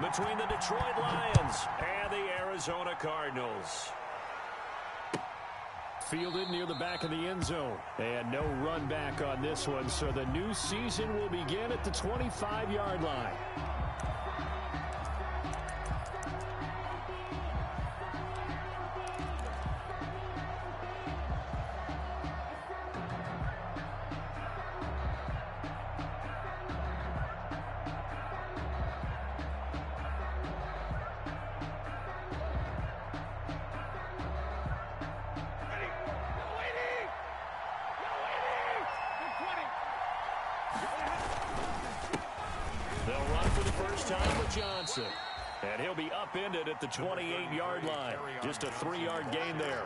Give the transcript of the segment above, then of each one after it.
between the Detroit Lions and the Arizona Cardinals. Fielded near the back of the end zone. And no run back on this one, so the new season will begin at the 25-yard line. They'll run for the first time with Johnson. And he'll be upended at the 28-yard line. Just a 3-yard gain there.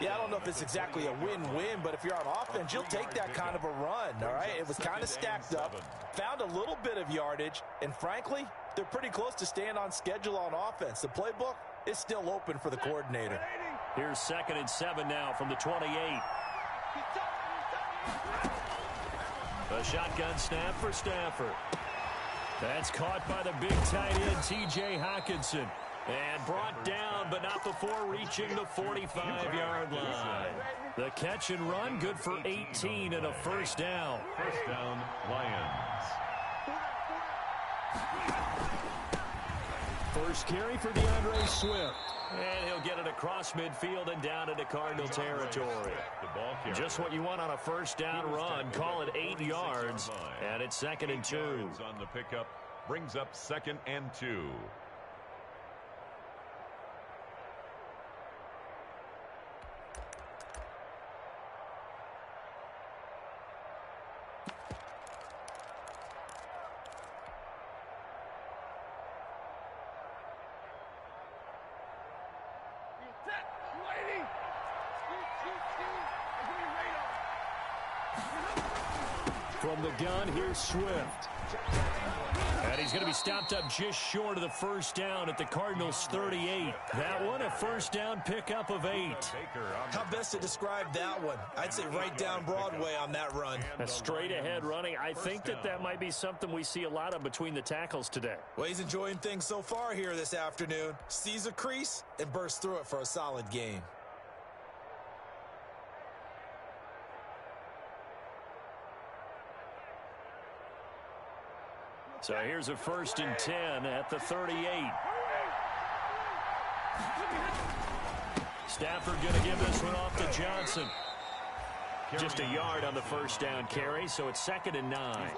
Yeah, I don't know if it's exactly a win-win, but if you're on offense, you'll take that kind of a run, all right? It was kind of stacked up, found a little bit of yardage, and frankly, they're pretty close to staying on schedule on offense. The playbook is still open for the coordinator. Here's 2nd and 7 now from the 28. A shotgun snap for Stafford. That's caught by the big tight end, T.J. Hockenson. And brought down, but not before reaching the 45-yard line. The catch and run, good for 18 and a first down. First down, Lions. First carry for DeAndre Swift. And he'll get it across midfield and down into Cardinal territory. Just what you want on a first down run. Call it 8 yards. And it's 2nd and 2. On the pickup brings up 2nd and 2. From the gun, here's Swift. And he's going to be stopped up just short of the first down at the Cardinals' 38. That one, a first down pickup of 8. How best to describe that one? I'd say right down Broadway on that run. A straight-ahead running. I think that might be something we see a lot of between the tackles today. Well, he's enjoying things so far here this afternoon. Sees a crease and bursts through it for a solid gain. So here's a 1st and 10 at the 38. Stafford going to give this one off to Johnson. Just a yard on the first down carry, so it's 2nd and 9.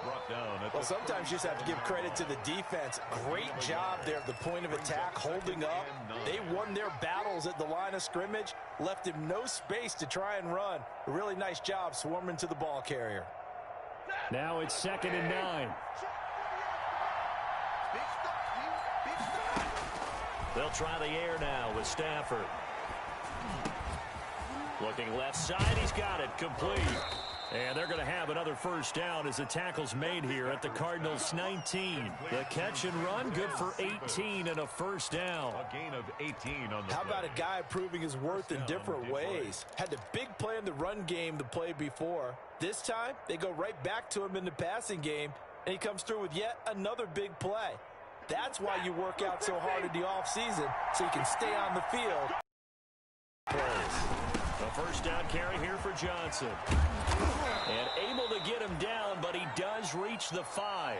Well, sometimes you just have to give credit to the defense. Great job there at the point of attack, holding up. They won their battles at the line of scrimmage, left him no space to try and run. A really nice job swarming to the ball carrier. Now it's 2nd and 9. They'll try the air now with Stafford. Looking left side, he's got it, complete. And they're going to have another first down as the tackle's made here at the Cardinals' 19. The catch and run, good for 18 and a first down. A gain of 18 on the How about a guy proving his worth in different ways? Had the big play in the run game the play before. This time, they go right back to him in the passing game, and he comes through with yet another big play. That's why you work out so hard in the offseason, so you can stay on the field. A first down carry here for Johnson. And able to get him down, but he does reach the 5.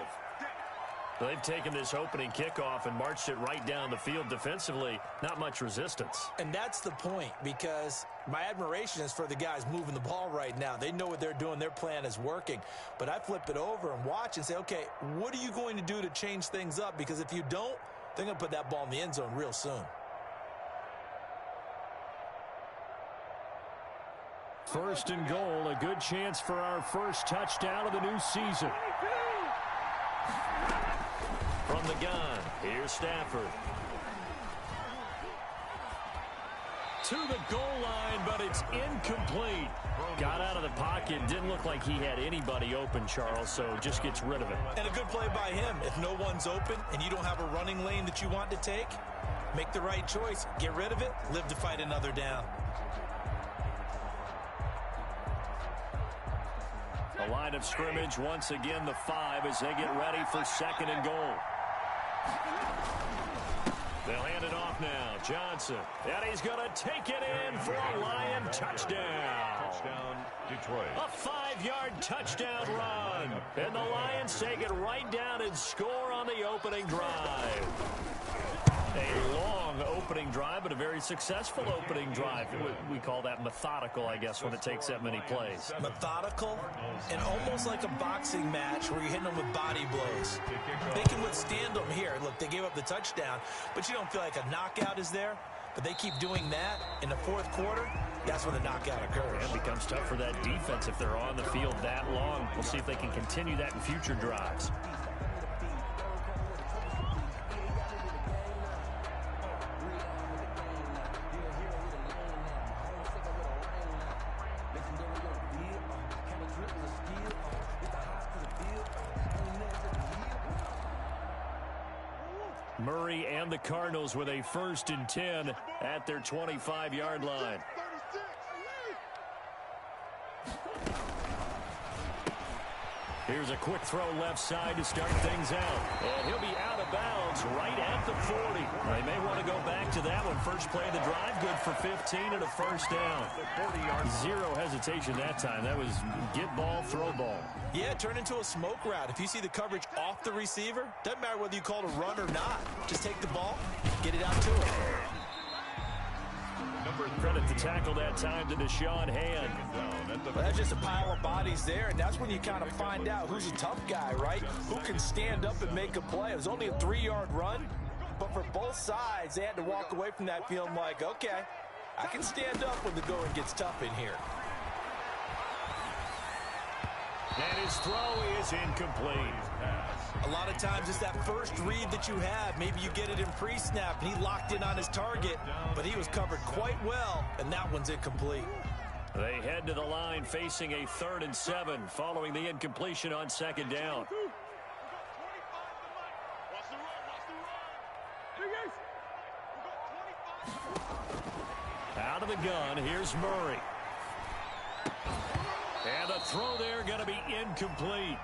They've taken this opening kickoff and marched it right down the field defensively. Not much resistance. And that's the point, because my admiration is for the guys moving the ball right now. They know what they're doing. Their plan is working. But I flip it over and watch and say, okay, what are you going to do to change things up? Because if you don't, they're going to put that ball in the end zone real soon. First and goal, a good chance for our first touchdown of the new season. From the gun, here's Stafford. To the goal line, but it's incomplete. Got out of the pocket, didn't look like he had anybody open, Charles, so just gets rid of it. And a good play by him. If no one's open and you don't have a running lane that you want to take, make the right choice. Get rid of it, live to fight another down. The line of scrimmage, once again, the 5 as they get ready for 2nd and goal. They'll hand it off now. Johnson. And he's going to take it in for a Lion touchdown. Touchdown, Detroit. A 5-yard touchdown run. And the Lions take it right down and score on the opening drive. A long opening drive, but a very successful opening drive. We call that methodical, I guess, when it takes that many plays. Methodical and almost like a boxing match where you're hitting them with body blows. They can withstand them here. Look, they gave up the touchdown, but you don't feel like a knockout is there. But they keep doing that in the fourth quarter. That's when the knockout occurs. It becomes tough for that defense if they're on the field that long. We'll see if they can continue that in future drives. Murray and the Cardinals with a 1st and 10 at their 25-yard line. Here's a quick throw left side to start things out. And he'll be out of bounds right at the 40. They may want to go back to that one. First play of the drive, good for 15 and a 1st down. 40-yard, zero hesitation that time. That was get ball, throw ball. Yeah, turn into a smoke route. If you see the coverage off the receiver, doesn't matter whether you call it a run or not. Just take the ball, get it out to him. Credit the tackle that time to Deshaun Hand. Well, that's just a pile of bodies there, and that's when you kind of find out who's a tough guy, right? Who can stand up and make a play. It was only a 3-yard run, but for both sides, they had to walk away from that feeling like, okay, I can stand up when the going gets tough in here. And his throw is incomplete. A lot of times it's that first read that you have. Maybe you get it in pre-snap, and he locked in on his target, but he was covered quite well, and that one's incomplete. They head to the line facing a 3rd and 7 following the incompletion on 2nd down. Out of the gun, here's Murray. And the throw there going to be incomplete.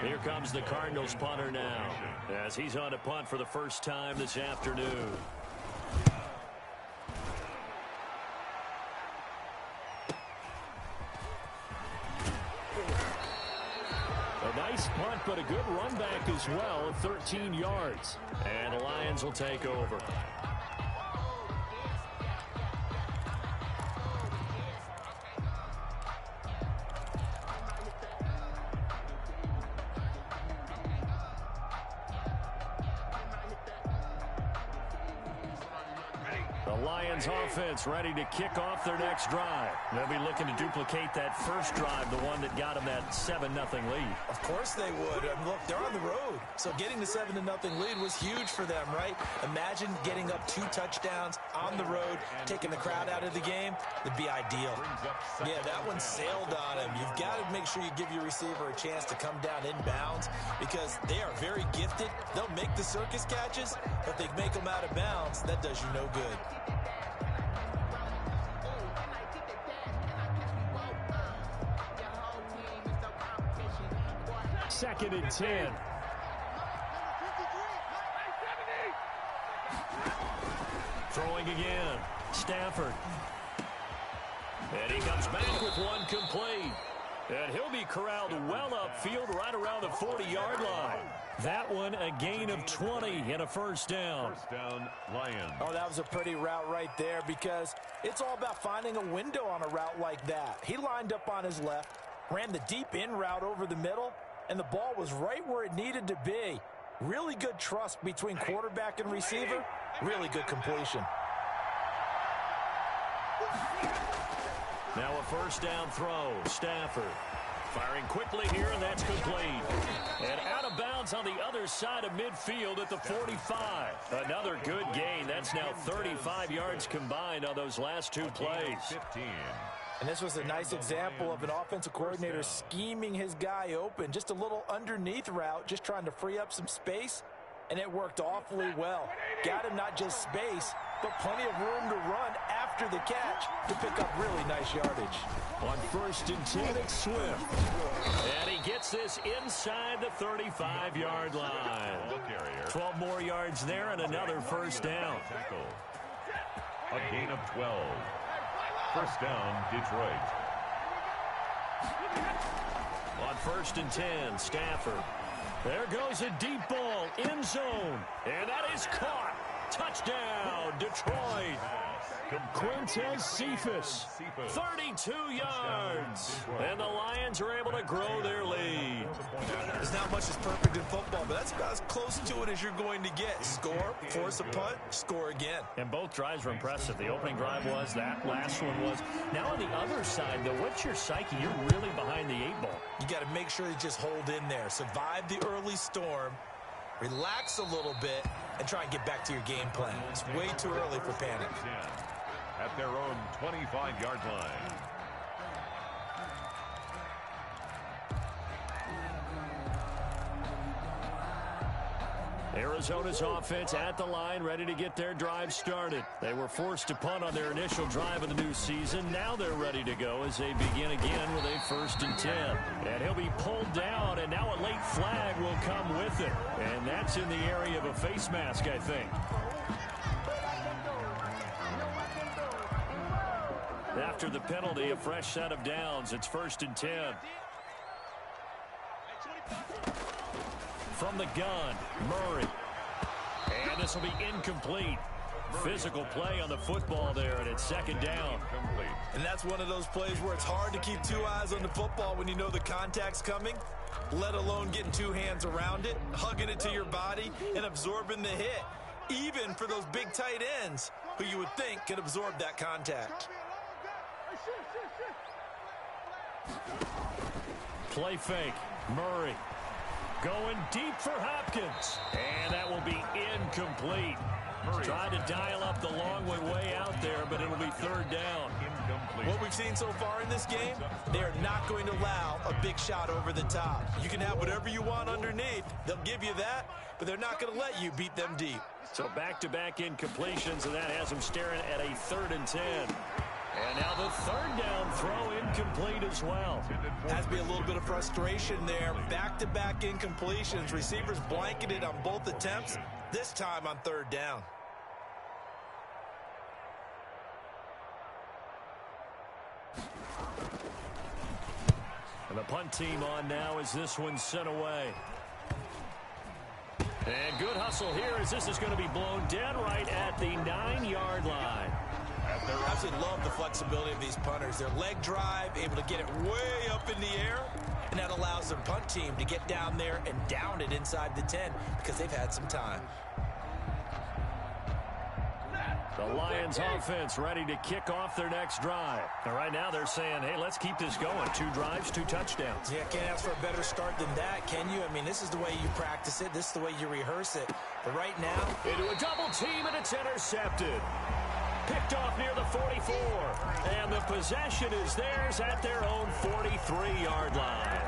Here comes the Cardinals punter now, as he's on to punt for the first time this afternoon. A nice punt, but a good run back as well at 13 yards. And the Lions will take over. Lions offense ready to kick off their next drive. They'll be looking to duplicate that first drive, the one that got them that 7-0 lead. Of course they would. Look, they're on the road, so getting the 7-0 lead was huge for them, right? Imagine getting up 2 touchdowns on the road, taking the crowd out of the game. It'd be ideal. Yeah, that one sailed on him. You've got to make sure you give your receiver a chance to come down inbounds because they are very gifted. They'll make the circus catches, but they make them out of bounds. That does you no good. 2nd and 10. Throwing again. Stafford. And he comes back with one complete. And he'll be corralled well upfield right around the 40-yard line. That one a gain of 20 and a 1st down. 1st down, Lions. Oh, that was a pretty route right there because it's all about finding a window on a route like that. He lined up on his left, ran the deep in route over the middle, and the ball was right where it needed to be. Really good trust between quarterback and receiver. Really good completion. Now a 1st down throw. Stafford firing quickly here, and that's complete. And out of bounds on the other side of midfield at the 45. Another good gain. That's now 35 yards combined on those last 2 plays. 15. And this was a nice example of an offensive coordinator scheming his guy open. Just a little underneath route, just trying to free up some space, and it worked awfully well. Got him not just space, but plenty of room to run after after the catch to pick up really nice yardage. On 1st and 10, it's Swift. And he gets this inside the 35-yard line. 12 more yards there and another first down. A gain of 12. First down, Detroit. On 1st and 10, Stafford. There goes a deep ball, end zone. And that is caught. Touchdown, Detroit. Quintez Cephas, 32 yards. And the Lions are able to grow their lead. There's not much that's perfect in football, but that's about as close to it as you're going to get. Score, force a punt, score again. And both drives were impressive. The opening drive was, that last one was. Now on the other side, though, what's your psyche? You're really behind the 8-ball. You got to make sure you just hold in there. Survive the early storm, relax a little bit, and try and get back to your game plan. It's way too early for panic. At their own 25-yard line. Arizona's offense at the line, ready to get their drive started. They were forced to punt on their initial drive of the new season. Now they're ready to go as they begin again with a 1st and 10. And he'll be pulled down, and now a late flag will come with it. And that's in the area of a face mask, I think. After the penalty, a fresh set of downs. It's 1st and 10. From the gun, Murray. And this will be incomplete. Physical play on the football there, and it's 2nd down. And that's one of those plays where it's hard to keep 2 eyes on the football when you know the contact's coming, let alone getting 2 hands around it, hugging it to your body, and absorbing the hit. Even for those big tight ends who you would think could absorb that contact. Play fake. Murray going deep for Hopkins. And that will be incomplete. Tried to dial up the long way out there, but it'll be 3rd down. What we've seen so far in this game, they are not going to allow a big shot over the top. You can have whatever you want underneath. They'll give you that, but they're not going to let you beat them deep. So back-to-back incompletions, and that has them staring at a 3rd and 10. And now the 3rd down throw incomplete as well. Has to be a little bit of frustration there. Back-to-back incompletions. Receivers blanketed on both attempts, this time on 3rd down. And the punt team on now as this one's sent away. And good hustle here as this is going to be blown dead right at the 9-yard line. I absolutely love the flexibility of these punters. Their leg drive, able to get it way up in the air, and that allows their punt team to get down there and down it inside the 10 because they've had some time. The Lions offense ready to kick off their next drive. And right now they're saying, hey, let's keep this going. 2 drives, 2 touchdowns. Yeah, can't ask for a better start than that, can you? I mean, this is the way you practice it. This is the way you rehearse it. But right now, into a double team, and it's intercepted. Picked off near the 44. And the possession is theirs at their own 43-yard line.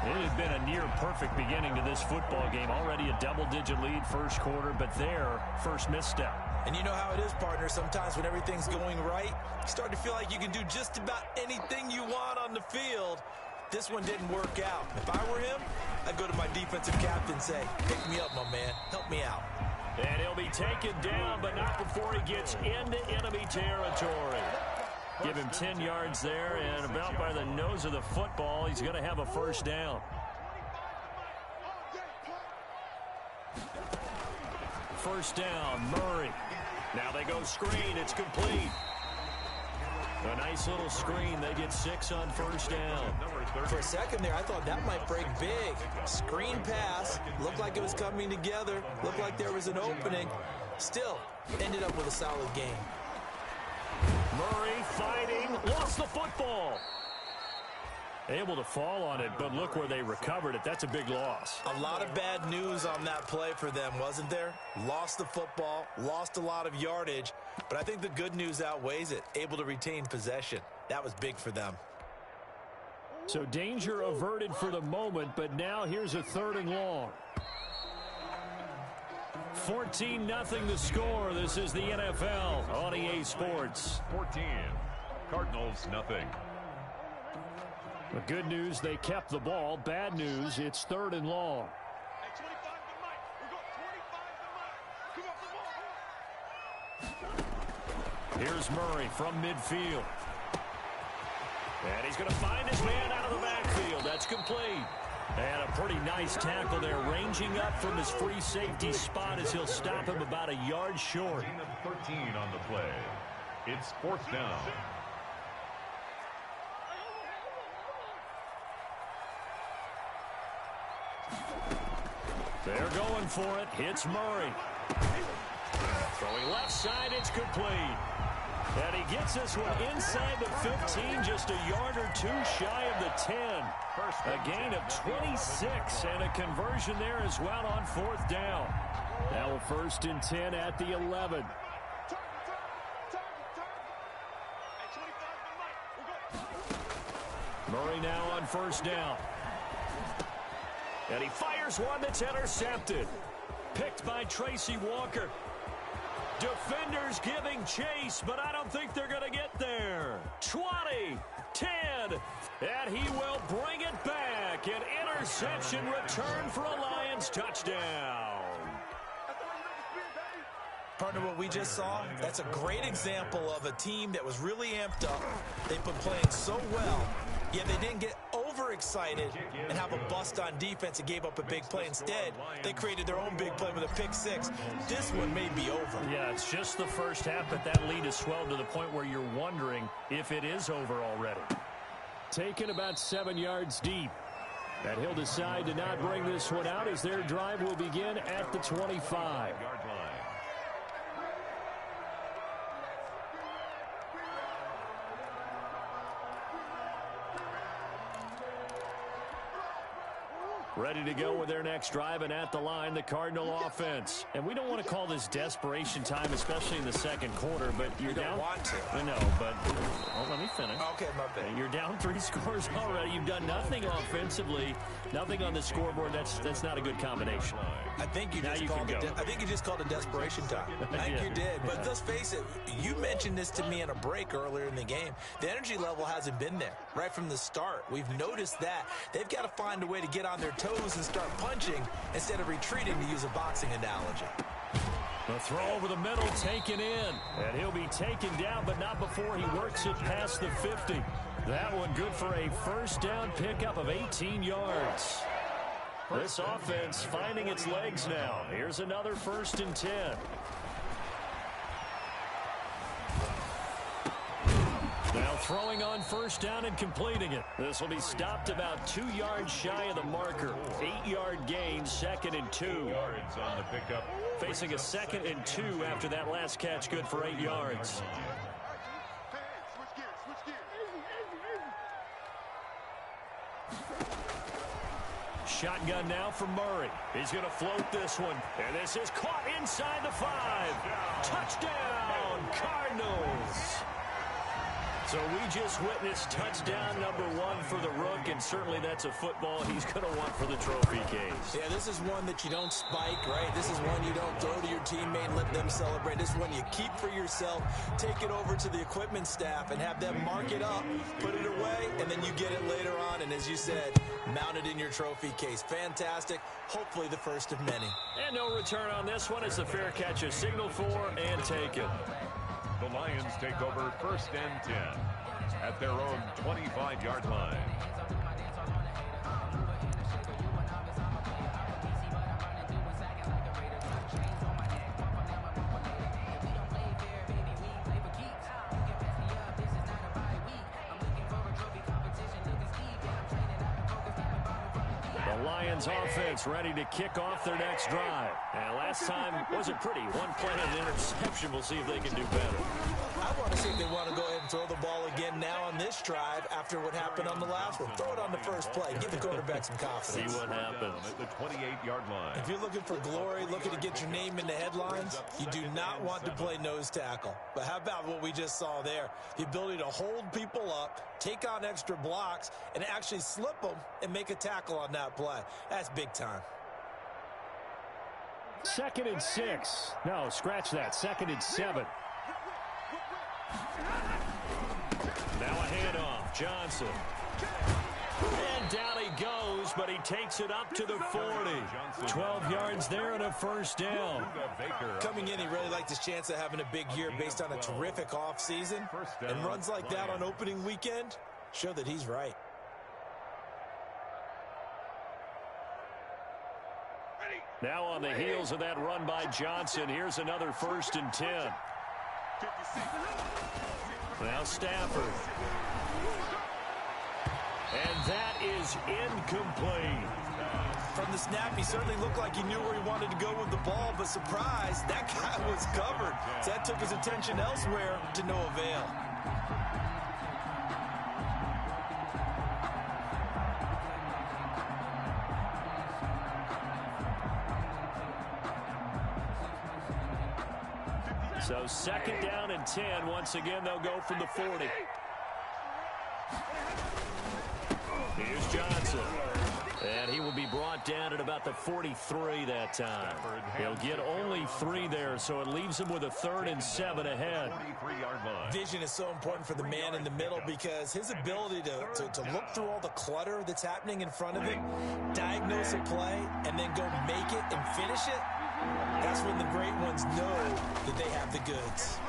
It had been a near-perfect beginning to this football game. Already a double-digit lead first quarter, but their first misstep. And you know how it is, partner. Sometimes when everything's going right, you start to feel like you can do just about anything you want on the field. This one didn't work out. If I were him, I'd go to my defensive captain and say, pick me up, my man. Help me out. And he'll be taken down, but not before he gets into enemy territory. Give him 10 yards there, and about by the nose of the football, he's going to have a first down. First down, Murray. Now they go screen. It's complete. A nice little screen. They get 6 on first down. For a second there, I thought that might break big. Screen pass. Looked like it was coming together. Looked like there was an opening. Still, ended up with a solid game. Murray fighting. Lost the football. Able to fall on it, but look where they recovered it. That's a big loss. A lot of bad news on that play for them, wasn't there? Lost the football, lost a lot of yardage, but I think the good news outweighs it. Able to retain possession. That was big for them. So danger averted for the moment, but now here's a 3rd and long. 14-0 the score. This is the NFL on EA Sports. 14. Cardinals, nothing. The good news, they kept the ball. Bad news, it's 3rd and long. Here's Murray from midfield. And he's going to find his man out of the backfield. That's complete. And a pretty nice tackle there, ranging up from his free safety spot as he'll stop him about a yard short. 13 on the play. It's 4th down. They're going for it. Hits Murray. Throwing left side, it's complete. And he gets this one inside the 15, just a yard or two shy of the 10. A gain of 26 and a conversion there as well on 4th down. Now a 1st and 10 at the 11. Murray now on 1st down. And he fires one that's intercepted. Picked by Tracy Walker. Defenders giving chase, but I don't think they're going to get there. 20, 10, and he will bring it back. An interception return for a Lions touchdown. Partner, what we just saw, that's a great example of a team that was really amped up. They've been playing so well, yet they didn't get overexcited and have a bust on defense and gave up a big play. Instead, they created their own big play with a pick six. This one may be over. Yeah, it's just the first half, but that lead has swelled to the point where you're wondering if it is over already. Taken about 7 yards deep. And he'll decide to not bring this one out as their drive will begin at the 25. Ready to go with their next drive, and at the line, the Cardinal offense. And we don't want to call this desperation time, especially in the second quarter, but you're down. You don't want to. I know, but let me finish. Okay, my bad. You're down 3 scores already. You've done nothing offensively, nothing on the scoreboard. That's not a good combination. I think you just called it desperation time. I think you did. But let's face it, you mentioned this to me in a break earlier in the game. The energy level hasn't been there right from the start. We've noticed that. They've got to find a way to get on their toes and start punching instead of retreating, to use a boxing analogy. The throw over the middle taken in. And he'll be taken down, but not before he works it past the 50. That one good for a 1st down pickup of 18 yards. This offense finding its legs now. Here's another 1st and 10. Now throwing on 1st down and completing it. This will be stopped about 2 yards shy of the marker. 8-yard gain, 2nd and 2. Yards on the pickup. Facing a 2nd and 2 after that last catch, good for 8 yards. Shotgun now for Murray. He's going to float this one. And this is caught inside the 5. Touchdown, Cardinals. So we just witnessed touchdown number 1 for the Rook, and certainly that's a football he's going to want for the trophy case. Yeah, this is one that you don't spike, right? This is one you don't throw to your teammate and let them celebrate. This is one you keep for yourself, take it over to the equipment staff and have them mark it up, put it away, and then you get it later on. And as you said, mount it in your trophy case. Fantastic. Hopefully the first of many. And no return on this one as the fair catch is signaled for and taken. The Lions take over 1st and 10 at their own 25-yard line. The Lions offense ready to kick off their next drive. And last time wasn't pretty. One play and an interception. We'll see if they can do better. I want to see if they want to go ahead and throw the ball again now on this drive after what happened on the last one. Throw it on the first play. Give the quarterback some confidence. See what happens. At the 28-yard line. If you're looking for glory, looking to get your name in the headlines, you do not want to play nose tackle. But how about what we just saw there? The ability to hold people up, take on extra blocks, and actually slip them and make a tackle on that play. That's big time. 2nd and 6. No, scratch that. 2nd and 7. Now a handoff. Johnson. And down he goes, but he takes it up to the 40. 12 yards there and a first down. Coming in, he really liked his chance of having a big year based on a terrific offseason. And runs like that on opening weekend show that he's right. Now on the heels of that run by Johnson, here's another 1st and 10. Now Stafford. And that is incomplete. From the snap, he certainly looked like he knew where he wanted to go with the ball, but surprise, that guy was covered. So that took his attention elsewhere to no avail. So 2nd down and 10. Once again, they'll go from the 40. Here's Johnson. And he will be brought down at about the 43 that time. He'll get only 3 there, so it leaves him with a 3rd and 7 ahead. Vision is so important for the man in the middle because his ability to look through all the clutter that's happening in front of him, diagnose a play, and then go make it and finish it, that's when the great ones know that they have the goods.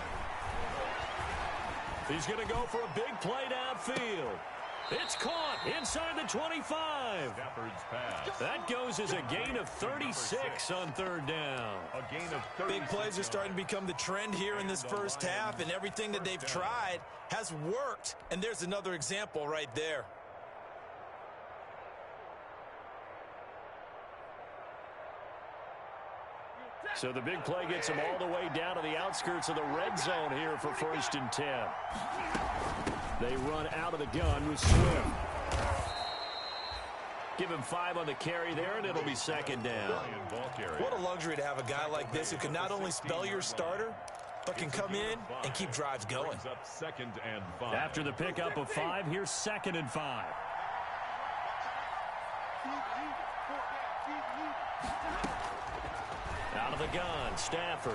He's going to go for a big play downfield. It's caught inside the 25. That goes as a gain of 36 on 3rd down. A gain of 36. Big plays are starting to become the trend here in this first half, and everything that they've tried has worked. And there's another example right there. So the big play gets him all the way down to the outskirts of the red zone here for 1st and 10. They run out of the gun with Swift. Give him 5 on the carry there, and it'll be 2nd down. What a luxury to have a guy like this who can not only spell your starter, but can come in and keep drives going. After the pickup of 5, here's 2nd and 5. Out of the gun, Stafford.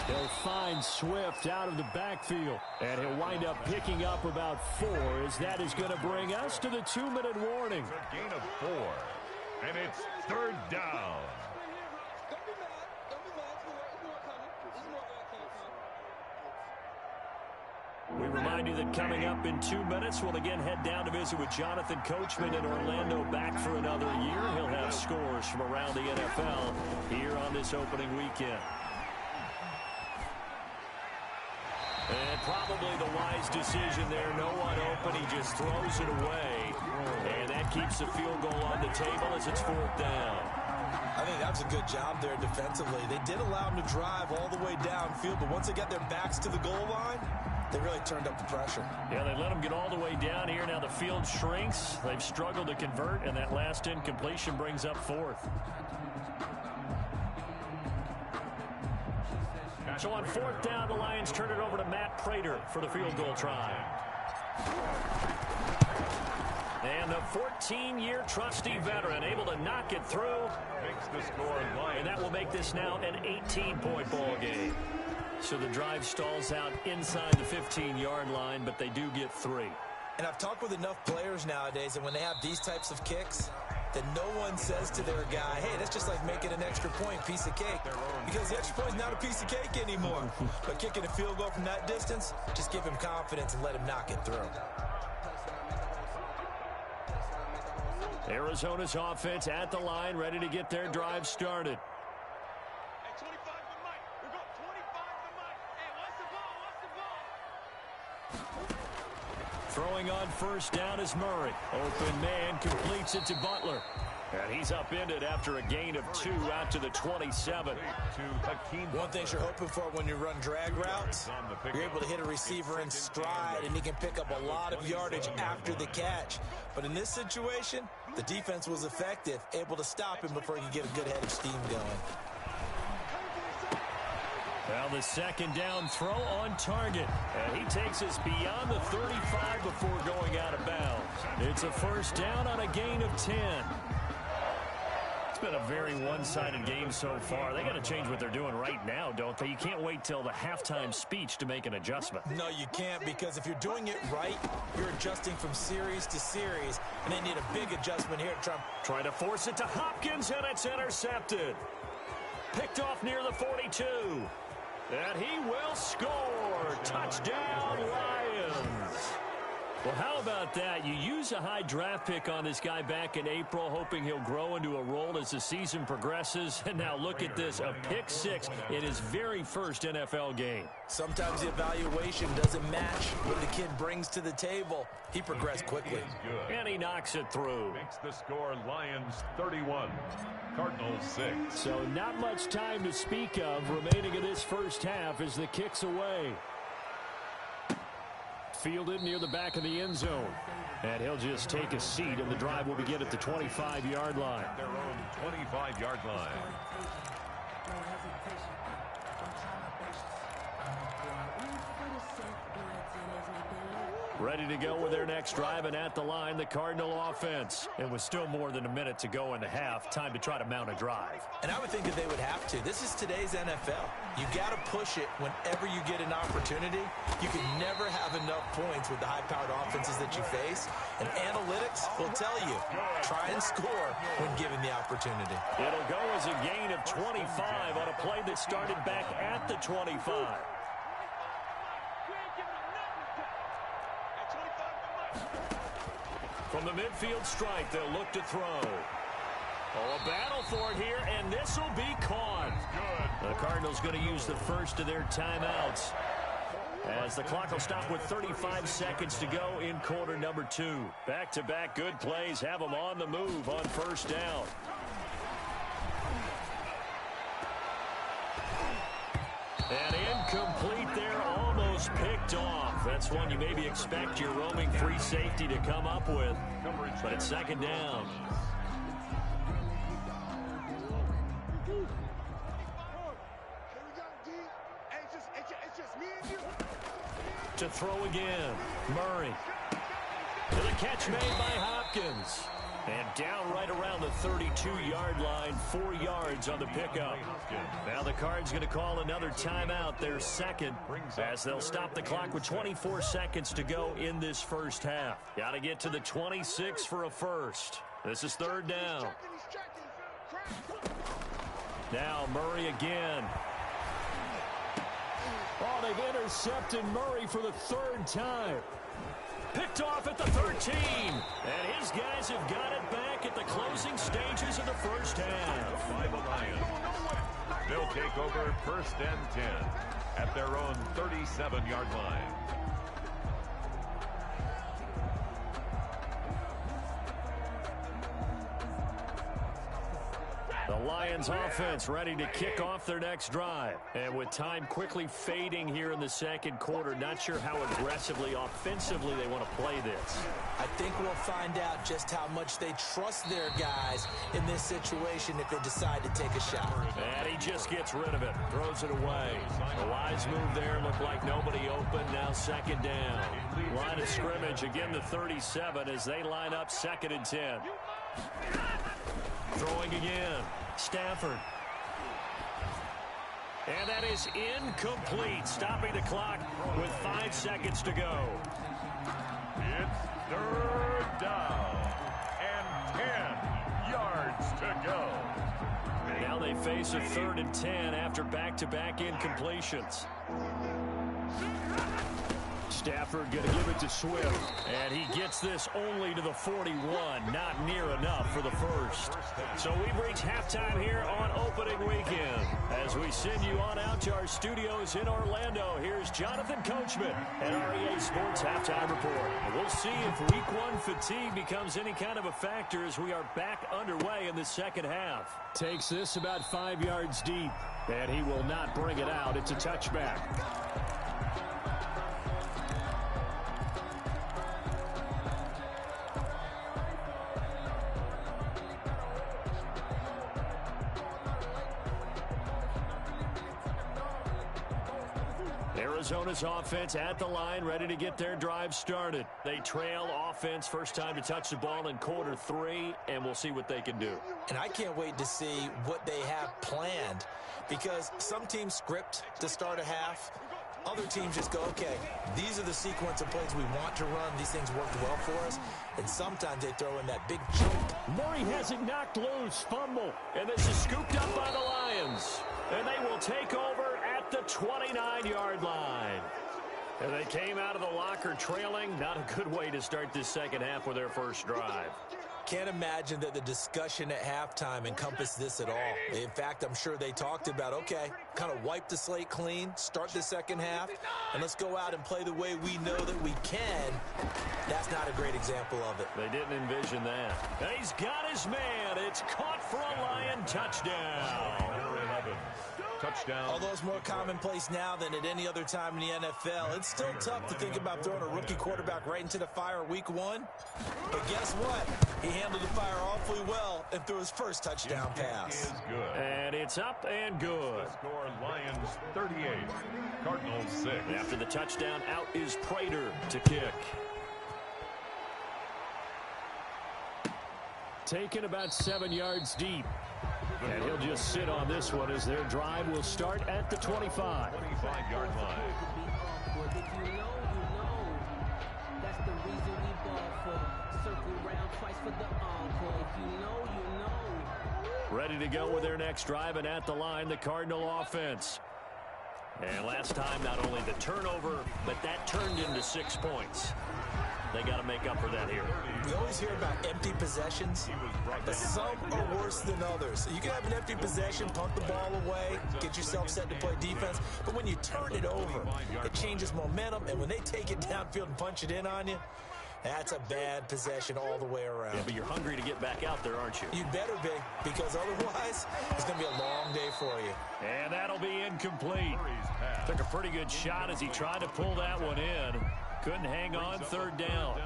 They'll find Swift out of the backfield, and he'll wind up picking up about 4 as that is going to bring us to the 2-minute warning. It's a gain of 4, and it's 3rd down. We remind you that coming up in 2 minutes, we'll again head down to visit with Jonathan Coachman in Orlando, back for another year. He'll have scores from around the NFL here on this opening weekend. And probably the wise decision there. No one open. He just throws it away. And that keeps the field goal on the table as it's 4th down. I think that's a good job there defensively. They did allow him to drive all the way downfield, but once they got their backs to the goal line, they really turned up the pressure. Yeah, they let him get all the way down here. Now the field shrinks. They've struggled to convert, and that last incompletion brings up 4th. So on 4th down, the Lions turn it over to Matt Prater for the field goal try. And the 14-year trusty veteran able to knock it through. Makes the score, and that will make this now an 18-point ball game. So the drive stalls out inside the 15-yard line, but they do get 3. And I've talked with enough players nowadays, and when they have these types of kicks, that no one says to their guy, hey, that's just like making an extra point, piece of cake. Because the extra point is not a piece of cake anymore. But kicking a field goal from that distance, just give him confidence and let him knock it through. Arizona's offense at the line, ready to get their drive started. Throwing on 1st down is Murray. Open man completes it to Butler. And he's upended after a gain of 2 out to the 27. One thing you're hoping for when you run drag routes, you're able to hit a receiver in stride, and he can pick up a lot of yardage after the catch. But in this situation, the defense was effective, able to stop him before he could get a good head of steam going. Well, the 2nd down throw on target. And he takes us beyond the 35 before going out of bounds. It's a 1st down on a gain of 10. been a very one-sided game so far. They got to change what they're doing right now, don't they? You can't wait till the halftime speech to make an adjustment. No, you can't, because if you're doing it right, you're adjusting from series to series, and they need a big adjustment here. Trying to force it to Hopkins, and it's intercepted. Picked off near the 42. And he will score. Touchdown, Lions. Well, how about that? You use a high draft pick on this guy back in April, hoping he'll grow into a role as the season progresses. And now look at this, a pick six in his very first NFL game. Sometimes the evaluation doesn't match what the kid brings to the table. He progressed quickly. And he knocks it through. Makes the score Lions 31, Cardinals 6. So not much time to speak of remaining in this first half as the kick's away. Fielded near the back of the end zone. And he'll just take a seat, and the drive will begin at the 25-yard line. Their own 25-yard line. Ready to go with their next drive, and at the line, the Cardinal offense. And with still more than a minute to go in the half, time to try to mount a drive. And I would think that they would have to. This is today's NFL. You got to push it whenever you get an opportunity. You can never have enough points with the high-powered offenses that you face. And analytics will tell you, try and score when given the opportunity. It'll go as a gain of 25 on a play that started back at the 25. From the midfield strike, they'll look to throw. Oh, a battle for it here, and this will be caught. The Cardinals going to use the first of their timeouts, as the clock will stop with 35 seconds to go in quarter number 2. Back-to-back good plays have them on the move on first down. And incomplete there, almost picked off. That's one you maybe expect your roaming free safety to come up with, but it's second down. To throw again, Murray. To the catch made by Hopkins. And down right around the 32-yard line, 4 yards on the pickup. Now the Cards going to call another timeout, their second, as they'll stop the clock with 24 seconds to go in this first half. Got to get to the 26 for a first. This is third down. Now Murray again. Oh, they've intercepted Murray for the third time. Picked off at the 13. And his guys have got it back at the closing stages of the first half. By the Lions. They'll take over first and 10 at their own 37-yard line. The Lions offense ready to kick off their next drive. And with time quickly fading here in the second quarter, not sure how aggressively, offensively they want to play this. I think we'll find out just how much they trust their guys in this situation if they decide to take a shot. And he just gets rid of it, throws it away. The wise move there, looked like nobody open, now second down. Line of scrimmage, again the 37 as they line up second and 10. Throwing again, Stafford. And that is incomplete, stopping the clock with 5 seconds to go. It's third down and 10 yards to go. Now they face a 3rd and 10 after back-to-back incompletions. Stafford going to give it to Swift, and he gets this only to the 41, not near enough for the first. So we've reached halftime here on opening weekend. As we send you on out to our studios in Orlando, here's Jonathan Coachman at REA Sports Halftime Report. And we'll see if Week 1 fatigue becomes any kind of a factor as we are back underway in the second half. Takes this about 5 yards deep, and he will not bring it out. It's a touchback. Arizona's offense at the line, ready to get their drive started. They trail offense, first time to touch the ball in quarter 3, and we'll see what they can do. And I can't wait to see what they have planned, because some teams script to start a half. Other teams just go, okay, these are the sequence of plays we want to run. These things worked well for us. And sometimes they throw in that big chunk. Murray has it knocked loose, fumble. And this is scooped up by the Lions. And they will take over at the 29-yard line. And they came out of the locker trailing. Not a good way to start this second half with their first drive. Can't imagine that the discussion at halftime encompassed this at all. In fact, I'm sure they talked about, okay, kind of wipe the slate clean, start the second half, and let's go out and play the way we know that we can. That's not a great example of it. They didn't envision that. And he's got his man. It's caught for a Lion touchdown. Touchdown. Although it's more commonplace now than at any other time in the NFL, it's still tough to think about throwing a rookie quarterback right into the fire week 1. But guess what? He handled the fire awfully well and threw his first touchdown pass. Good. And it's up and good. Score Lions 38, Cardinals 6. After the touchdown, out is Prater to kick. Taken about 7 yards deep. And he'll just sit on this one as their drive will start at the 25. 25-yard line. Ready to go with their next drive, and at the line, the Cardinal offense. And last time, not only the turnover, but that turned into 6 points. They got to make up for that here. We always hear about empty possessions, but some are worse than others. You can have an empty possession, punt the ball away, get yourself set to play defense, but when you turn it over, it changes momentum, and when they take it downfield and punch it in on you, that's a bad possession all the way around. Yeah, but you're hungry to get back out there, aren't you? You better be, because otherwise, it's going to be a long day for you. And that'll be incomplete. Took a pretty good shot as he tried to pull that one in. Couldn't hang on, third down.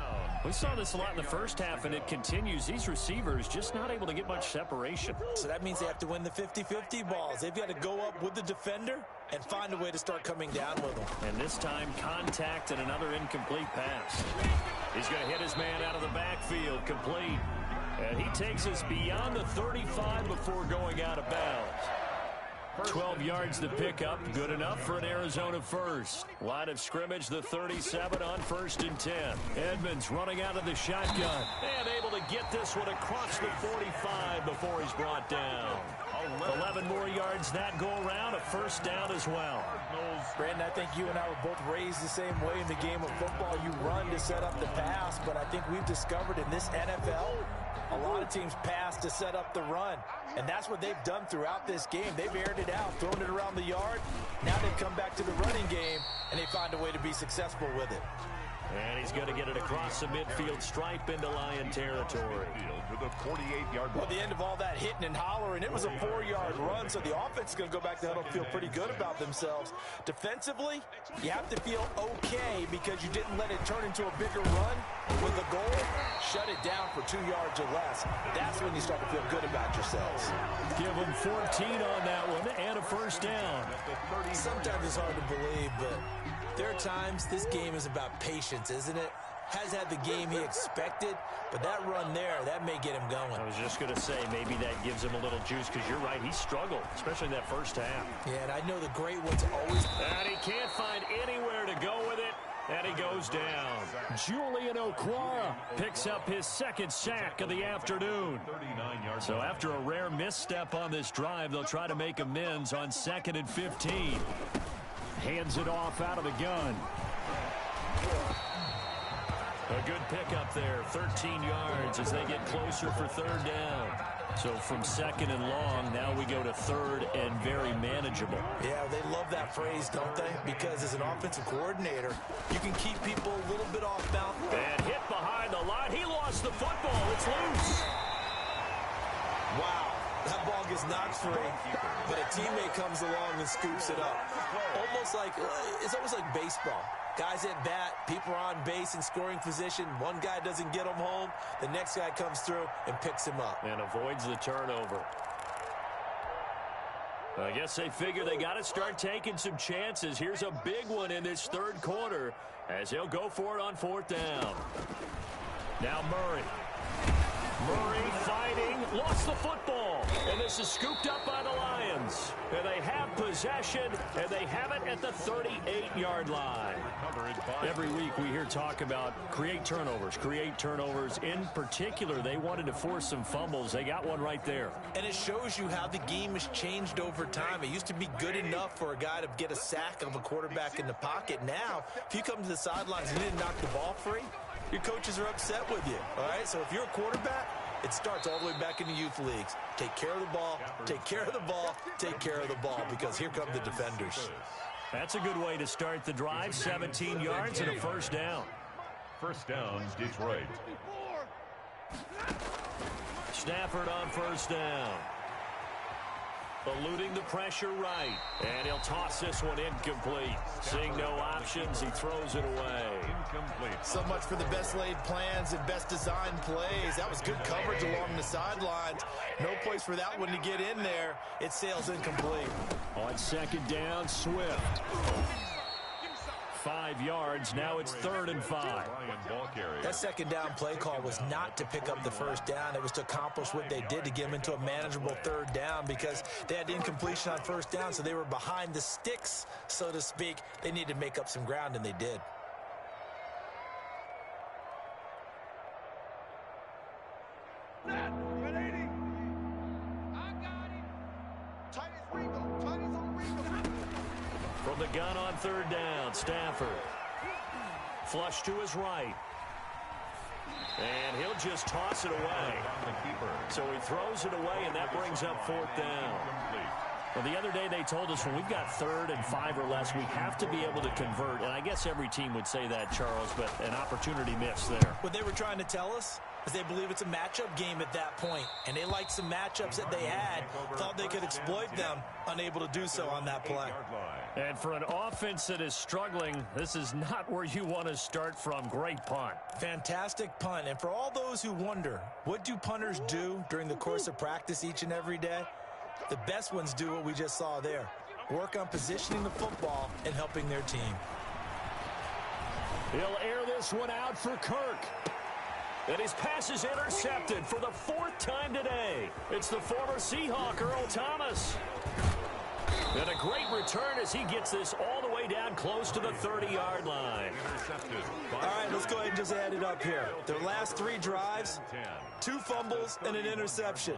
We saw this a lot in the first half, and it continues. These receivers just not able to get much separation. So that means they have to win the 50-50 balls. They've got to go up with the defender and find a way to start coming down with them. And this time, contact and another incomplete pass. He's going to hit his man out of the backfield, complete. And he takes us beyond the 35 before going out of bounds. 12 yards to pick up, good enough for an Arizona first. Line of scrimmage, the 37 on 1st and 10. Edmonds running out of the shotgun and able to get this one across the 45 before he's brought down. 11 more yards that go around, a first down as well. Brandon, I think you and I were both raised the same way in the game of football. You run to set up the pass, but I think we've discovered in this NFL, a lot of teams pass to set up the run. And that's what they've done throughout this game. They've aired it out, thrown it around the yard. Now they've come back to the running game, and they find a way to be successful with it. And he's going to get it across the midfield stripe into Lion territory. With a 48-yard Well, at the end of all that hitting and hollering, it was a 4-yard run, so the offense is going to go back to huddle and feel pretty good about themselves. Defensively, you have to feel okay because you didn't let it turn into a bigger run with a goal. Shut it down for 2 yards or less. That's when you start to feel good about yourselves. Give them 14 on that one and a first down. Sometimes it's hard to believe, but there are times this game is about patience, isn't it? Has had the game he expected, but that run there, that may get him going. I was just going to say, maybe that gives him a little juice, because you're right, he struggled, especially in that first half. Yeah, and I know the great ones always... And he can't find anywhere to go with it, and he goes down. Julian Okwara picks up his second sack of the afternoon. So after a rare misstep on this drive, they'll try to make amends on 2nd and 15. Hands it off out of the gun. A good pickup there, 13 yards as they get closer for third down. So from 2nd and long, now we go to 3rd and very manageable. Yeah, they love that phrase, don't they? Because as an offensive coordinator, you can keep people a little bit off balance. And hit behind the line. He lost the football. It's loose. Wow. That ball gets knocked free, but a teammate comes along and scoops it up. It's almost like baseball. Guys at bat, people are on base in scoring position. One guy doesn't get them home. The next guy comes through and picks him up. And avoids the turnover. I guess they figure they got to start taking some chances. Here's a big one in this third quarter as he'll go for it on 4th down. Now Murray. Murray fighting, lost the football, and this is scooped up by the Lions. And they have possession, and they have it at the 38-yard line. Every week we hear talk about create turnovers. In particular, they wanted to force some fumbles. They got one right there. And it shows you how the game has changed over time. It used to be good enough for a guy to get a sack of a quarterback in the pocket. Now, if you come to the sidelines and you didn't knock the ball free, your coaches are upset with you, all right? So if you're a quarterback, it starts all the way back in the youth leagues. Take care of the ball, take care of the ball, take care of the ball, because here come the defenders. That's a good way to start the drive. 17 yards and a 1st down. 1st down, Detroit. Stafford on 1st down. Eluding the pressure right. And he'll toss this one incomplete. Seeing no options, he throws it away. Incomplete. So much for the best laid plans and best designed plays. That was good coverage along the sidelines. No place for that one to get in there. It sails incomplete. On 2nd down, Swift. 5 yards. Now it's 3rd and 5. That 2nd down play call was not to pick up the 1st down. It was to accomplish what they did to get them into a manageable 3rd down, because they had incompletion on 1st down, so they were behind the sticks, so to speak. They needed to make up some ground, and they did. From the gun on 3rd down, Stafford. Flush to his right. And he'll just toss it away. So he throws it away, and that brings up 4th down. Well, the other day they told us when we've got 3rd and 5 or less, we have to be able to convert. And I guess every team would say that, Charles, but an opportunity missed there. What they were trying to tell us is they believe it's a matchup game at that point. And they liked some matchups that they had, thought they could exploit them, unable to do so on that play. And for an offense that is struggling, this is not where you want to start from. Great punt. Fantastic punt. And for all those who wonder, what do punters do during the course of practice each and every day? The best ones do what we just saw there. Work on positioning the football and helping their team. He'll air this one out for Kirk. And his pass is intercepted for the 4th time today. It's the former Seahawk, Earl Thomas. And a great return as he gets this all the way down close to the 30-yard line. All right, let's go ahead and just add it up here. Their last 3 drives, 2 fumbles and an interception.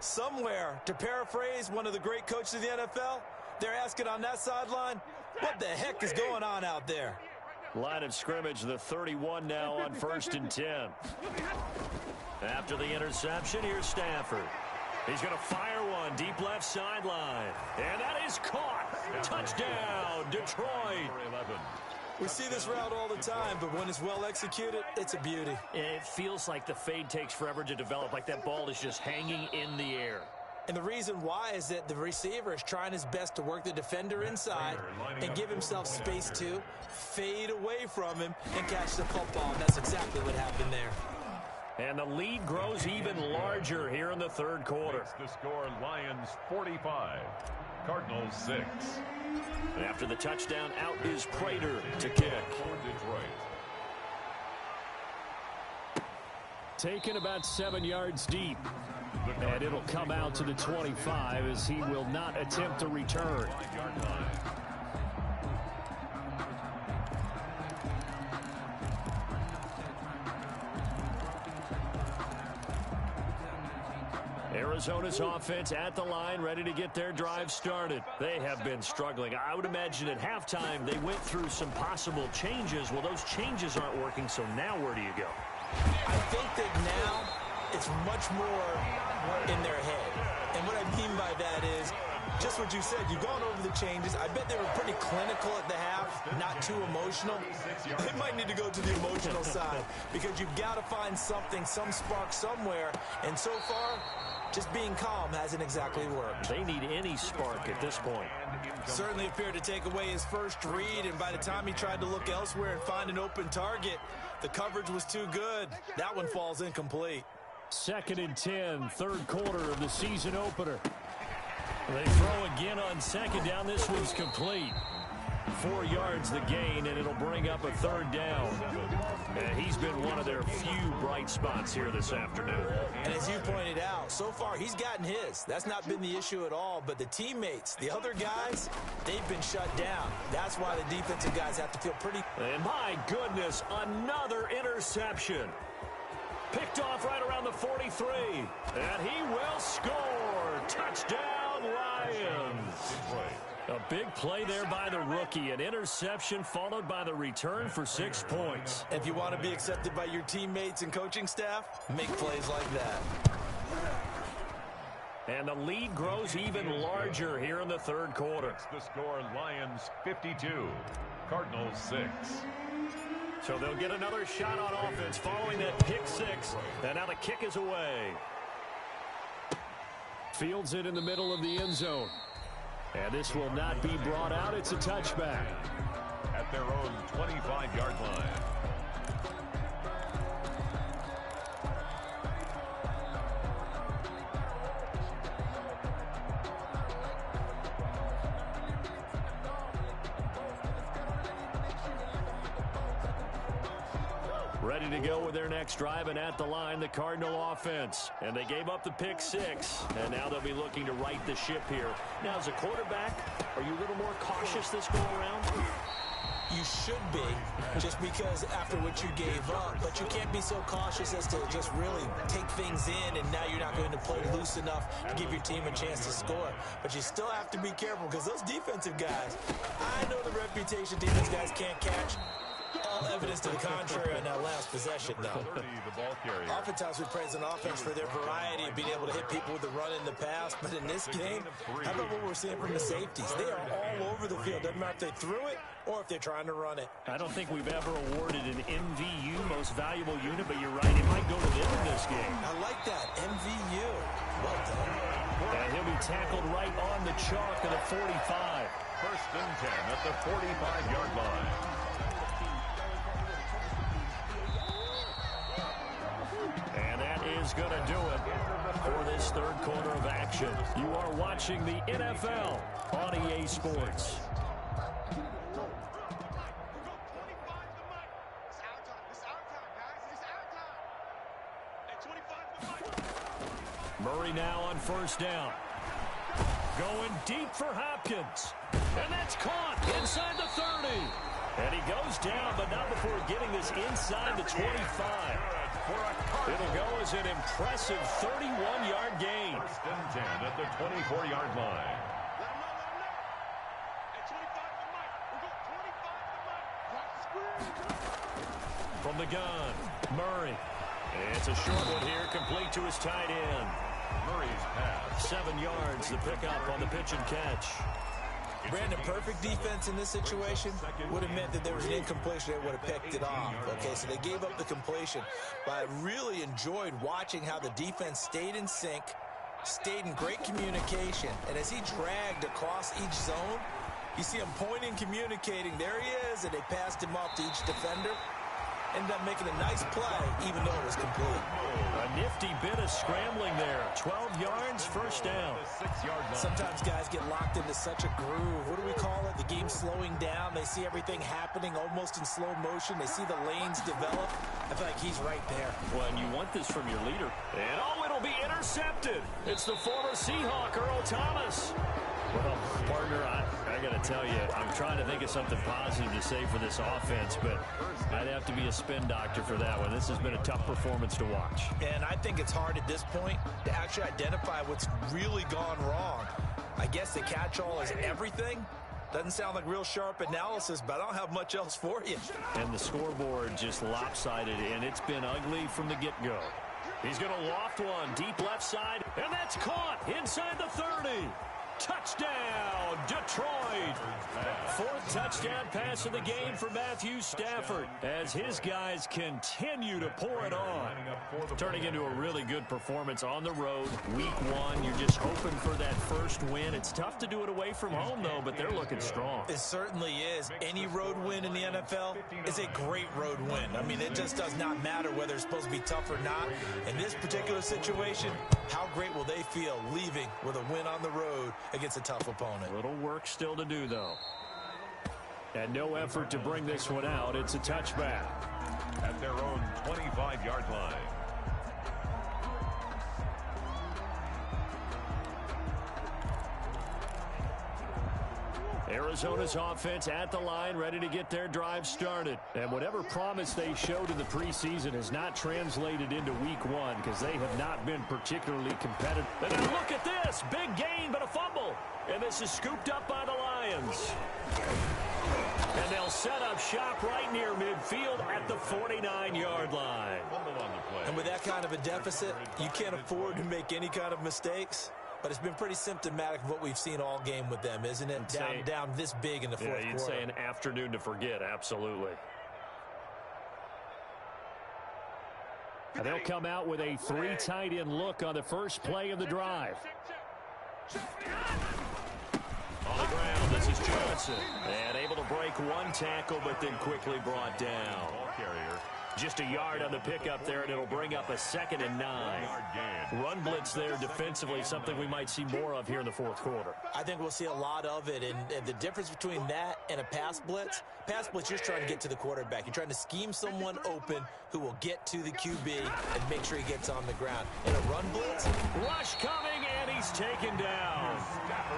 Somewhere, to paraphrase one of the great coaches of the NFL, they're asking on that sideline, what the heck is going on out there? Line of scrimmage, the 31 now on 1st and 10. After the interception, here's Stafford. He's going to fire one deep left sideline. And that is caught. Touchdown, Detroit. We see this route all the time, but when it's well executed, it's a beauty. It feels like the fade takes forever to develop, like that ball is just hanging in the air. And the reason why is that the receiver is trying his best to work the defender inside and give himself space to fade away from him and catch the football. And that's exactly what happened there. And the lead grows even larger here in the 3rd quarter. The score, Lions 45, Cardinals 6. And after the touchdown, out is Prater to kick. For Detroit. Taken about 7 yards deep. And it'll come out to the 25 as he will not attempt a return. 5-yard line. Arizona's offense at the line, ready to get their drive started. They have been struggling. I would imagine at halftime they went through some possible changes. Well, those changes aren't working, so now where do you go? I think that now it's much more in their head. And what I mean by that is just what you said. You've gone over the changes. I bet they were pretty clinical at the half, not too emotional. They might need to go to the emotional side because you've got to find something, some spark somewhere. And so far, just being calm hasn't exactly worked. They need any spark at this point. Certainly appeared to take away his first read, and by the time he tried to look elsewhere and find an open target, the coverage was too good. That one falls incomplete. 2nd and 10, 3rd quarter of the season opener. They throw again on second down. This one's complete. 4 yards the gain, and it'll bring up a third down. And he's been one of their few bright spots here this afternoon. And as you pointed out, so far he's gotten his. That's not been the issue at all. But the teammates, the other guys, they've been shut down. That's why the defensive guys have to feel pretty. And my goodness, another interception. Picked off right around the 43. And he will score. Touchdown, Lions. A big play there by the rookie. An interception followed by the return for 6 points. If you want to be accepted by your teammates and coaching staff, make plays like that. And the lead grows even larger here in the third quarter. It's the score, Lions 52, Cardinals 6. So they'll get another shot on offense following that pick 6. And now the kick is away. Fields it in the middle of the end zone. And this will not be brought out. It's a touchback. At their own 25-yard line. Ready to go with their next drive, and at the line, the Cardinal offense. And they gave up the pick 6, and now they'll be looking to right the ship here. Now, as a quarterback, are you a little more cautious this go-around? You should be, just because after what you gave up. But you can't be so cautious as to just really take things in, and now you're not going to play loose enough to give your team a chance to score. But you still have to be careful, because those defensive guys, I know the reputation defense guys can't catch. All evidence to the contrary on that last possession, though. Oftentimes we praise an offense for their variety of being able to hit people with the run in the pass, but in this game, how about what we're seeing from the safeties? They are all over the field. Doesn't matter if they threw it or if they're trying to run it. I don't think we've ever awarded an MVU, most valuable unit, but you're right, it might go to them in this game. I like that, MVU. Well done. And he'll be tackled right on the chalk of the 45. First and 10 at the 45-yard line. And that is going to do it for this third quarter of action. You are watching the NFL on EA Sports. Murray now on first down. Going deep for Hopkins. And that's caught inside the 30. And he goes down, but not before getting this inside the 25. It'll go as an impressive 31-yard gain. First and 10 at the 24-yard line. From the gun, Murray. It's a short one here, complete to his tight end. Murray's pass. 7 yards, the pickup on the pitch and catch. Brandon, perfect defense in this situation would have meant that there was an incompletion. They would have picked it off. Okay, so they gave up the completion. But I really enjoyed watching how the defense stayed in sync, stayed in great communication. And as he dragged across each zone, you see him pointing, communicating. There he is, and they passed him off to each defender. Ended up making a nice play, even though it was complete. A nifty bit of scrambling there. 12 yards, first down. Sometimes guys get locked into such a groove. What do we call it? The game's slowing down. They see everything happening almost in slow motion. They see the lanes develop. I feel like he's right there. Well, and you want this from your leader. And, oh, it'll be intercepted. It's the former Seahawk, Earl Thomas. Well, partner, I got to tell you, I'm trying to think of something positive to say for this offense, but I'd have to be a spin doctor for that one. This has been a tough performance to watch. And I think it's hard at this point to actually identify what's really gone wrong. I guess the catch-all is everything. Doesn't sound like real sharp analysis, but I don't have much else for you. And the scoreboard just lopsided, and it's been ugly from the get-go. He's going to loft one deep left side, and that's caught inside the 30. Touchdown, Detroit. Fourth touchdown pass of the game for Matthew Stafford as his guys continue to pour it on. Turning into a really good performance on the road. Week 1, you're just hoping for that first win. It's tough to do it away from home, though, but they're looking strong. It certainly is. Any road win in the NFL is a great road win. I mean, it just does not matter whether it's supposed to be tough or not. In this particular situation, how great will they feel leaving with a win on the road against a tough opponent. A little work still to do, though. And no effort to bring this one out. It's a touchback. At their own 25-yard line. Arizona's offense at the line, ready to get their drive started. And whatever promise they showed in the preseason has not translated into week one because they have not been particularly competitive. And now look at this. Big gain, but a fumble. And this is scooped up by the Lions. And they'll set up shop right near midfield at the 49-yard line. And with that kind of a deficit, you can't afford to make any kind of mistakes. But it's been pretty symptomatic of what we've seen all game with them, isn't it? Down this big in the fourth quarter. Yeah, you'd say an afternoon to forget, absolutely. And they'll come out with a 3 tight end look on the first play of the drive. On the ground, this is Johnson. And able to break one tackle, but then quickly brought down. Ball carrier. Just a yard on the pickup there, and it'll bring up a 2nd and 9. Run blitz there defensively, something we might see more of here in the fourth quarter. I think we'll see a lot of it, and the difference between that and a pass blitz, you're just trying to get to the quarterback. You're trying to scheme someone open who will get to the QB and make sure he gets on the ground. In a run blitz, rush coming, and he's taken down.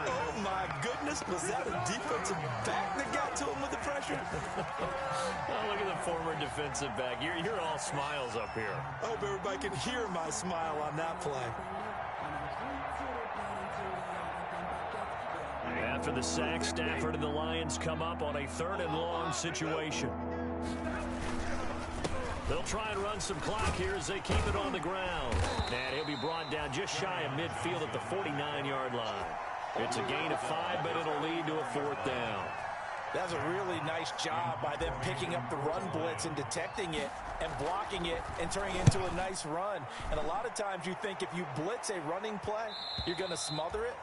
Oh, my goodness. Was that a defensive back that got to him with the pressure? Oh, look at the former defensive back. You're all smiles up here. I hope everybody can hear my smile on that play. After the sack, Stafford and the Lions come up on a 3rd and long situation. They'll try and run some clock here as they keep it on the ground. And he'll be brought down just shy of midfield at the 49-yard line. It's a gain of 5, but it'll lead to a 4th down. That's a really nice job by them picking up the run blitz and detecting it and blocking it and turning it into a nice run. And a lot of times you think if you blitz a running play, you're going to smother it.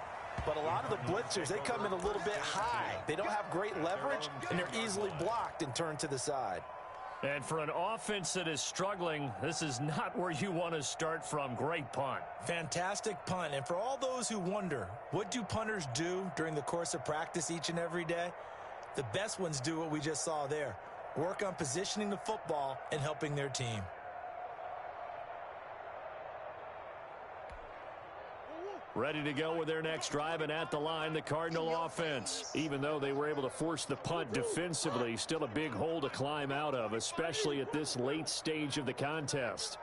But a lot of the blitzers, they come in a little bit high. They don't have great leverage, and they're easily blocked and turned to the side. And for an offense that is struggling, this is not where you want to start from. Great punt. Fantastic punt. And for all those who wonder, what do punters do during the course of practice each and every day? The best ones do what we just saw there. Work on positioning the football and helping their team. Ready to go with their next drive, and at the line, the Cardinal offense. Even though they were able to force the punt defensively, still a big hole to climb out of, especially at this late stage of the contest.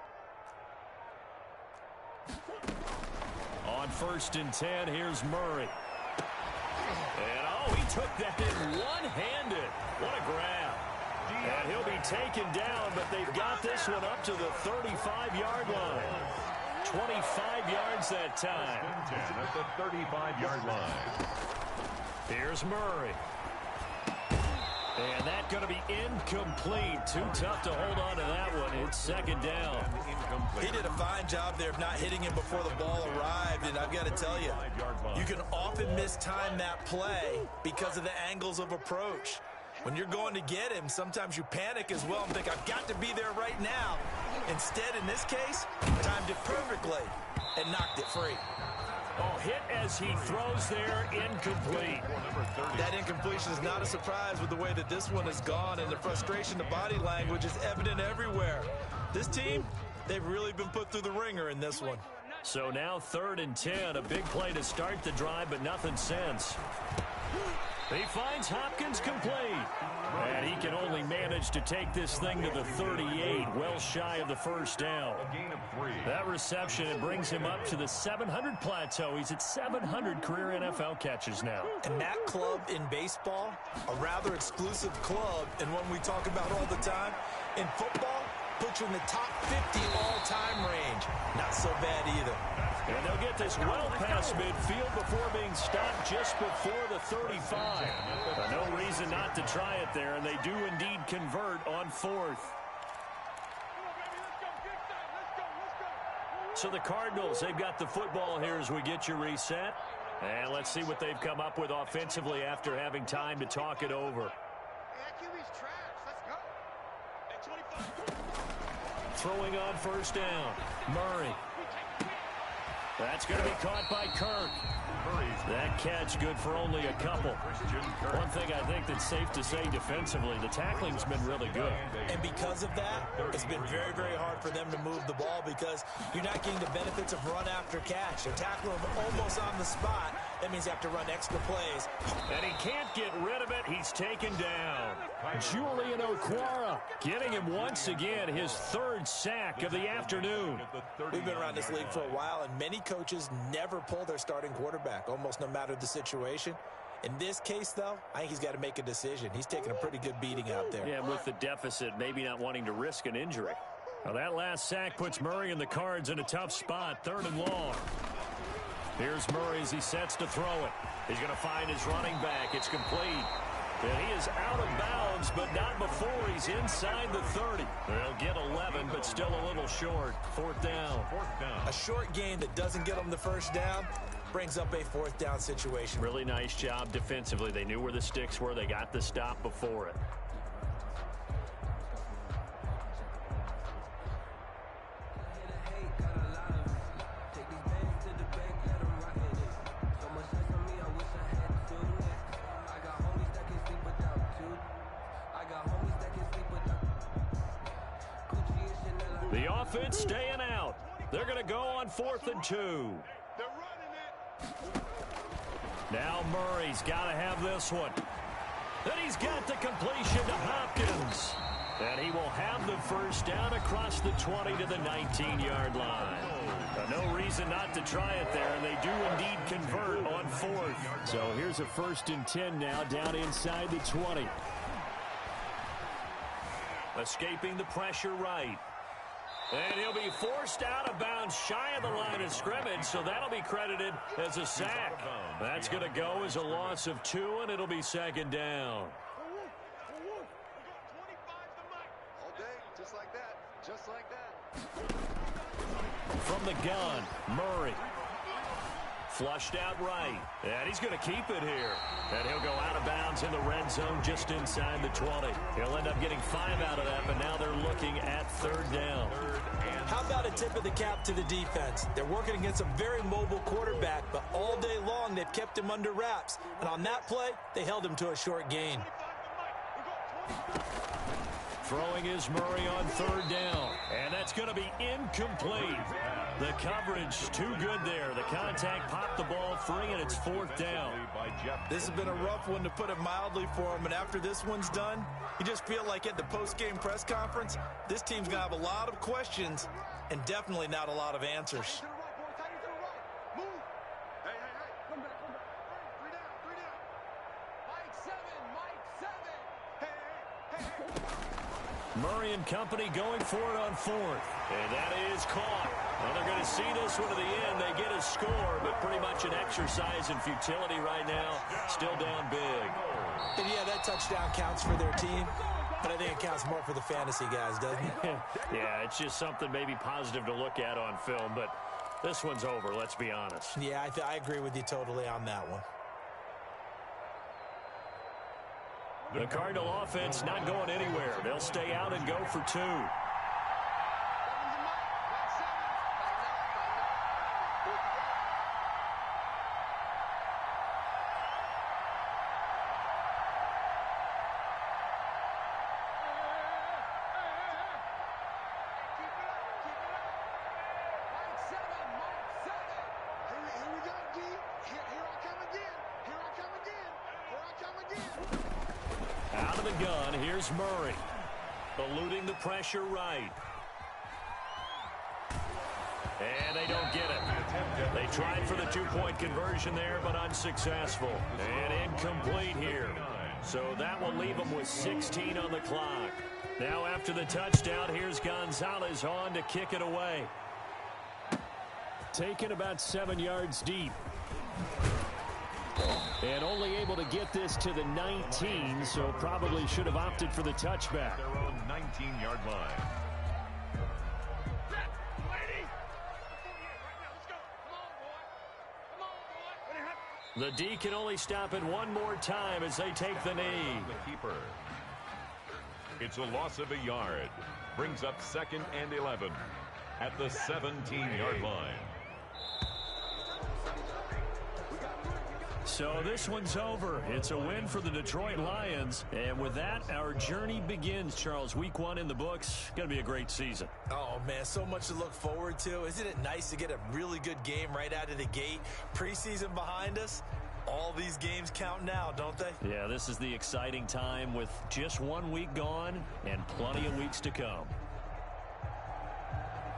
On 1st and 10, here's Murray. And he took that in one-handed. What a grab. And he'll be taken down, but they've got this one up to the 35-yard line. 25 yards that time. At the 35-yard line. Here's Murray. And that's going to be incomplete. Too tough to hold on to that one. It's 2nd down. He did a fine job there of not hitting him before the ball arrived. And I've got to tell you, you can often mistime that play because of the angles of approach. When you're going to get him, sometimes you panic as well and think, I've got to be there right now. Instead, in this case, timed it perfectly and knocked it free. Oh, hit as he throws there, incomplete. That incompletion is not a surprise with the way that this one has gone, and the frustration, the body language is evident everywhere. This team, they've really been put through the ringer in this one. So now 3rd and 10, a big play to start the drive, but nothing since. He finds Hopkins complete. And he can only manage to take this thing to the 38, well shy of the 1st down. That reception, it brings him up to the 700 plateau. He's at 700 career NFL catches now. And that club in baseball, a rather exclusive club, and one we talk about all the time. In football, puts you in the top 50 all-time range. Not so bad either. And they'll get this well past midfield before being stopped just before the 35. But no reason not to try it there, and they do indeed convert on 4th. So the Cardinals, they've got the football here as we get you reset. And let's see what they've come up with offensively after having time to talk it over. Throwing on 1st down, Murray. That's going to be caught by Kirk. That catch good for only a couple. One thing I think that's safe to say defensively, the tackling's been really good. And because of that, it's been very, very hard for them to move the ball because you're not getting the benefits of run after catch. They're tackling him almost on the spot. That means you have to run extra plays. And he can't get rid of it. He's taken down. Julian Okwara getting him once again, his third sack of the afternoon. We've been around this league for a while, and many coaches never pull their starting quarterback, almost no matter the situation. In this case, though, I think he's got to make a decision. He's taking a pretty good beating out there. Yeah, with the deficit, maybe not wanting to risk an injury. Now, that last sack puts Murray and the Cards in a tough spot, 3rd and long. Here's Murray as he sets to throw it. He's going to find his running back. It's complete. And he is out of bounds, but not before he's inside the 30. They'll get 11, but still a little short. 4th down. A short gain that doesn't get them the first down brings up a 4th down situation. Really nice job defensively. They knew where the sticks were. They got the stop before it. The offense staying out. They're going to go on 4th and 2. Now Murray's got to have this one. Then he's got the completion to Hopkins. And he will have the first down across the 20 to the 19-yard line. No reason not to try it there, and they do indeed convert on 4th. So here's a 1st and 10 now down inside the 20. Escaping the pressure right. And he'll be forced out of bounds shy of the line of scrimmage, so that'll be credited as a sack. That's going to go as a loss of 2, and it'll be 2nd down. All day, just like that, just like that. From the gun, Murray. Flushed out right. And he's going to keep it here. And he'll go out of bounds in the red zone just inside the 20. He'll end up getting 5 out of that, but now they're looking at 3rd down. How about a tip of the cap to the defense? They're working against a very mobile quarterback, but all day long they've kept him under wraps. And on that play, they held him to a short gain. Throwing is Murray on 3rd down. And that's going to be incomplete. The coverage too good there. The contact popped the ball free, and it's 4th down. This has been a rough one, to put it mildly, for him. And after this one's done, you just feel like at the post-game press conference, this team's going to have a lot of questions and definitely not a lot of answers. Murray and company going for it on 4th. And that is caught. Well, they're going to see this one to the end. They get a score, but pretty much an exercise in futility right now. Still down big. And yeah, that touchdown counts for their team, but I think it counts more for the fantasy guys, doesn't it? Yeah, it's just something maybe positive to look at on film, but this one's over, let's be honest. Yeah, I agree with you totally on that one. The Cardinal offense not going anywhere. They'll stay out and go for 2. Out of the gun, here's Murray. Eluding the pressure right. And they don't get it. They tried for the 2-point conversion there, but unsuccessful. And incomplete here. So that will leave them with 16 on the clock. Now after the touchdown, here's Gonzalez on to kick it away. Taken about 7 yards deep. And only able to get this to the 19, so probably should have opted for the touchback. Their own 19-yard line. The D can only stop it one more time as they take the knee. The keeper. It's a loss of a yard. Brings up 2nd and 11 at the 17-yard line. So this one's over. It's a win for the Detroit Lions. And with that, our journey begins, Charles. Week 1 in the books. Going to be a great season. Oh, man, so much to look forward to. Isn't it nice to get a really good game right out of the gate? Preseason behind us. All these games count now, don't they? Yeah, this is the exciting time with just 1 week gone and plenty of weeks to come.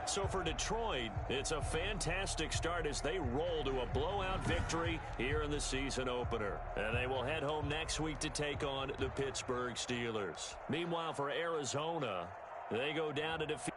So for Detroit, it's a fantastic start as they roll to a blowout victory here in the season opener. And they will head home next week to take on the Pittsburgh Steelers. Meanwhile, for Arizona, they go down to defeat